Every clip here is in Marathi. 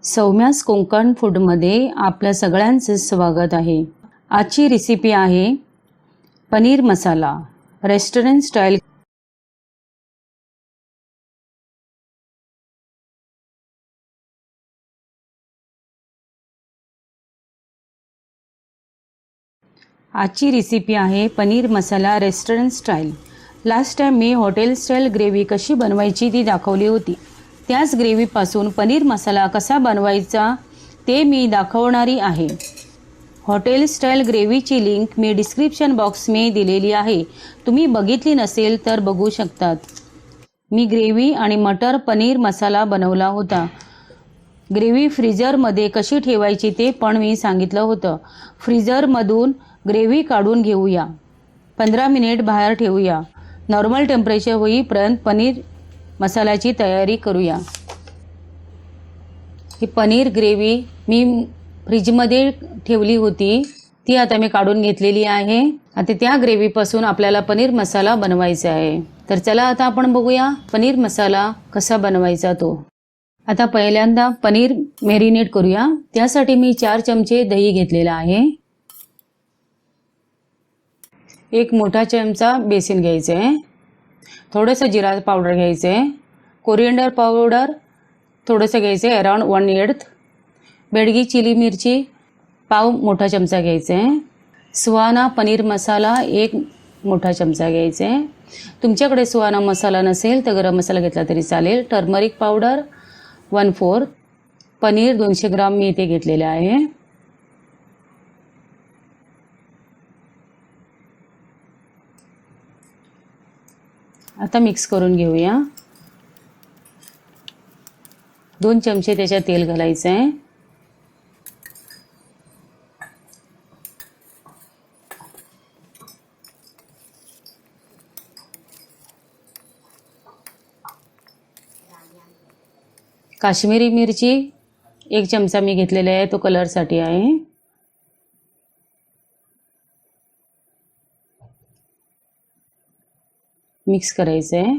सौम्यास कोकण फूडमध्ये आपल्या सगळ्यांचे स्वागत आहे. आजची रेसिपी आहे पनीर मसाला रेस्टॉरंट स्टाईल. आजची रेसिपी आहे paneer masala restaurant style. Last time मी हॉटेल स्टाईल ग्रेव्ही कशी बनवायची ती दाखवली होती. त्याच ग्रेव्हीपासून पनीर मसाला कसा बनवायचा ते मी दाखवणारी आहे. हॉटेल स्टाईल ग्रेव्हीची लिंक मी डिस्क्रिप्शन बॉक्समध्ये दिलेली आहे. तुम्ही बघितली नसेल तर बघू शकतात. मी ग्रेव्ही आणि मटर पनीर मसाला बनवला होता. ग्रेव्ही फ्रीजरमध्ये कशी ठेवायची ते पण मी सांगितलं होतं. फ्रीजरमधून ग्रेव्ही काढून घेऊया. 15 मिनिट बाहेर ठेवूया. नॉर्मल टेम्परेचर होईपर्यंत पनीर मसाल्याची तयारी करूया. ही पनीर ग्रेव्ही मी फ्रीजमध्ये ठेवली होती, ती आता मी काढून घेतलेली आहे. आता त्या ग्रेव्हीपासून आपल्याला पनीर मसाला बनवायचा आहे. तर चला आता आपण बघूया पनीर मसाला कसा बनवायचा तो. आता पहिल्यांदा पनीर मॅरिनेट करूया. त्यासाठी मी 4 चमचे दही घेतलेला आहे. एक मोठा चमचा बेसन घ्यायचं आहे. थोडंसं जिरा पावडर घ्यायचं आहे. कोरिएंडर पावडर थोडंसं घ्यायचं आहे, अराउंड 1/8. बेडगी चिली मिरची पाव मोठा चमचा घ्यायचा आहे. सुहाना पनीर मसाला 1 मोठा चमचा घ्यायचा आहे. तुमच्याकडे सुहाना मसाला नसेल तर गरम मसाला घेतला तरी चालेल. Turmeric powder 1/4. पनीर 200 ग्राम मी इथे घेतलेले आहे. आता मिक्स करून घेऊया. 2 चमचे त्याच्यात तेल घालायचं आहे. काश्मीरी मिरची 1 चमचा मी घेतलेला आहे, तो कलरसाठी आहे. मिक्स करायचं आहे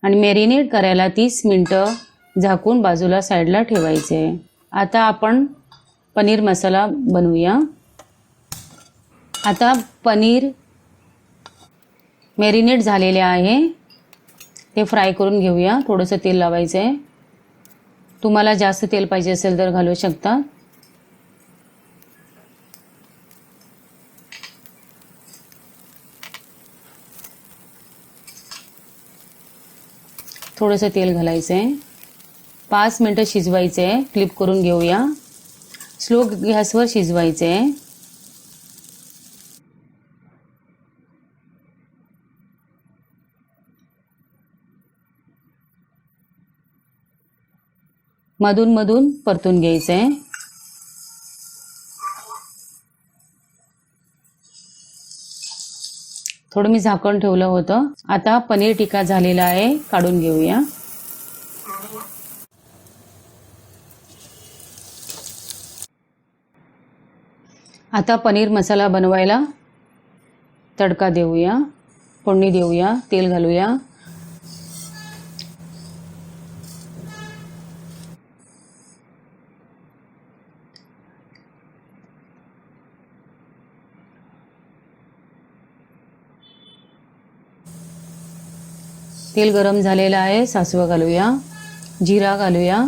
आणि मॅरिनेट करायला 30 मिनटं झाकून बाजूला साईडला ठेवायचे आहे. आता आपण पनीर मसाला बनवूया. आता पनीर मॅरिनेट झालेले आहे, ते फ्राय करून घेऊया. थोडंसं तेल लावायचं आहे. तुम्हाला जास्त तेल पाहिजे असेल तर घालू शकता. थोडंसं तेल घालायचं आहे. 5 मिनटं शिजवायचं आहे. फ्लिप करून घेऊया. स्लो गॅसवर शिजवायचं आहे. मधून मधून परतून घ्यायचं आहे. थोडं मी झाकण ठेवलं होतं. आता पनीर टिक्का झालेला आहे, काढून घेऊया. आता पनीर मसाला बनवायला तडका देऊया, फोडणी देऊया, तेल घालूया. तेल गरम झालेलं आहे. सासवं घालूया, जिरा घालूया,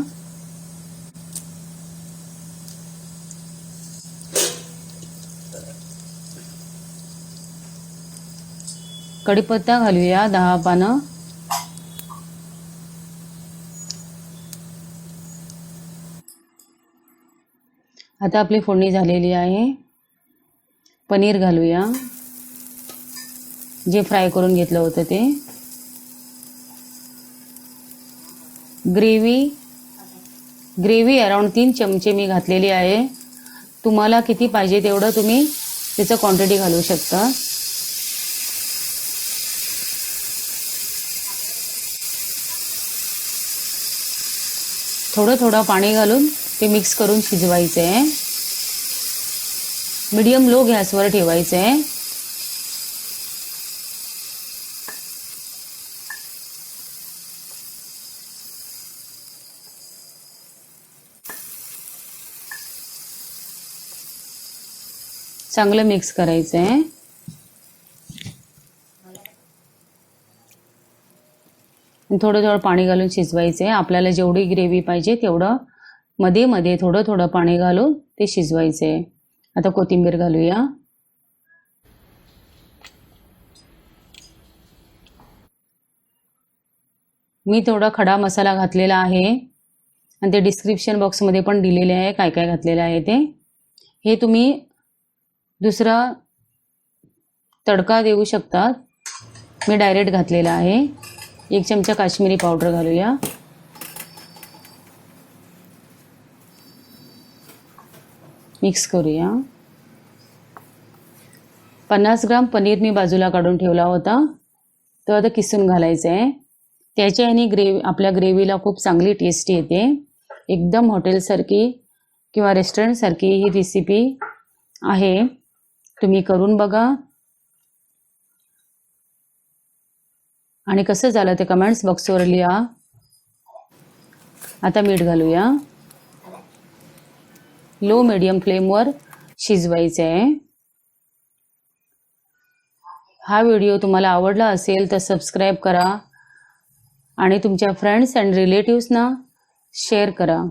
कढीपत्ता घालूया 10 पानं. आता आपली फोडणी झालेली आहे. पनीर घालूया, जे फ्राय करून घेतलं होतं ते. ग्रेव्ही अराउंड 3 चमचे मी घातलेली आहे. तुम्हाला किती पाहिजे तेवढं तुम्ही त्याचं क्वांटिटी घालू शकता. थोडं थोडं पाणी घालून ते मिक्स करून शिजवायचं आहे. मीडियम लो गॅसवर ठेवायचं आहे. चांगलं मिक्स करायचं आहे. थोडं थोडं पाणी घालून शिजवायचं आहे. आपल्याला जेवढी ग्रेव्ही पाहिजे तेवढं मध्ये मध्ये थोडं थोडं पाणी घालून ते शिजवायचं आहे. आता कोथिंबीर घालूया. मी थोडा खडा मसाला घातलेला आहे आणि ते डिस्क्रिप्शन बॉक्समध्ये पण दिलेले आहे काय काय घातलेलं आहे ते. हे तुम्ही दुसरा तडका देऊ शकता. मी डायरेक्ट घातलेला आहे. 1 चमचा काश्मीरी पावडर घालूया. मिक्स करूया. 50 ग्राम पनीर मी बाजूला काढून ठेवला होता, तो आता किसून घालायचा आहे. त्याच्याने आपल्या ग्रेव्हीला खूप चांगली टेस्ट येते. एकदम हॉटेलसारखी किंवा रेस्टॉरंटसारखी ही रेसिपी आहे. तुम्ही करून बघा आणि कसं झालं ते कमेंट्स बॉक्सवर लिहा. आता मीठ घालूया. लो मीडियम फ्लेमवर शिजवायचं आहे. हा व्हिडिओ तुम्हाला आवडला असेल तर सबस्क्राईब करा आणि तुमच्या फ्रेंड्स अँड रिलेटिव्सना शेअर करा.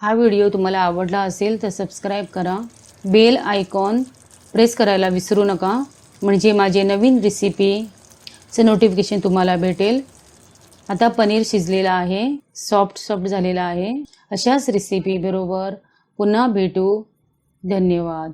हा व्हिडिओ तुम्हाला आवडला असेल तर सबस्क्राईब करा. बेल आयकॉन प्रेस करायला विसरू नका, म्हणजे माझे नवीन रेसिपीचं नोटिफिकेशन तुम्हाला भेटेल. आता पनीर शिजलेलं आहे, सॉफ्ट झालेलं आहे. अशाच रेसिपी बरोबर पुन्हा भेटू. धन्यवाद.